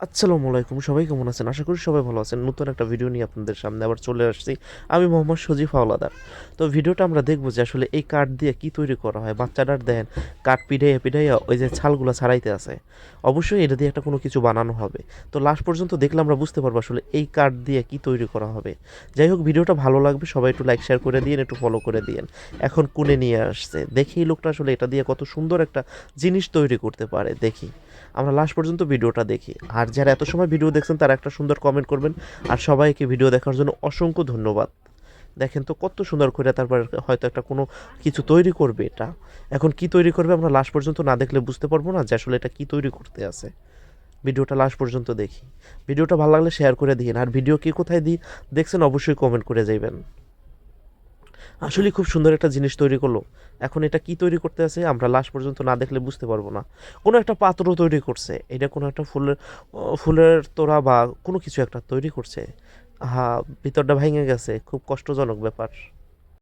আসসালামু আলাইকুম, সবাই কেমন আছেন? আশা করি সবাই ভালো আছেন। নতুন একটা ভিডিও নিয়ে আপনাদের সামনে আবার চলে আসছি। আমি মোহাম্মদ সজীব হাওলাদার। তো ভিডিওটা আমরা দেখব যে আসলে এই কাঠ দিয়ে কি তৈরি করা হয়। বাচ্চাটার দেখেন কাঠ পিটাইয়া পিটাইয়া ওই যে ছালগুলো ছাড়াইতে আছে। অবশ্যই এটা দিয়ে একটা কোনো কিছু বানানো হবে। তো লাস্ট পর্যন্ত দেখলে আমরা বুঝতে পারবো আসলে এই কাঠ দিয়ে কি তৈরি করা হবে। যাই হোক, ভিডিওটা ভালো লাগবে, সবাই একটু লাইক শেয়ার করে দিয়েন, একটু ফলো করে দিয়েন। এখন কোণে নিয়ে আসছে, দেখি এই লোকটা আসলে এটা দিয়ে কত সুন্দর একটা জিনিস তৈরি করতে পারে। দেখি, আমরা লাস্ট পর্যন্ত ভিডিওটা দেখি। আর যারা এত সময় ভিডিও দেখছেন তারা একটা সুন্দর কমেন্ট করবেন। আর সবাইকে ভিডিও দেখার জন্য অসংখ্য ধন্যবাদ। দেখেন তো কত সুন্দর করে তারপর হয়তো একটা কোনো কিছু তৈরি করবে এটা। এখন কি তৈরি করবে আমরা লাস্ট পর্যন্ত না দেখলে বুঝতে পারবো না যে আসলে এটা কি তৈরি করতে আছে। ভিডিওটা লাস্ট পর্যন্ত দেখি। ভিডিওটা ভালো লাগলে শেয়ার করে দিন। আর ভিডিও কে কোথায় দেখছেন অবশ্যই কমেন্ট করে যাইবেন। আসলে খুব সুন্দর একটা জিনিস তৈরি করলো। এখন এটা কি তৈরি করতে আছে আমরা লাস্ট পর্যন্ত না দেখলে বুঝতে পারবো না। কোনো একটা পাত্র তৈরি করছে, এটা কোনো একটা ফুলের তোড়া বা কোনো কিছু একটা তৈরি করছে। ভিতরটা ভেঙে গেছে, খুব কষ্টজনক ব্যাপার।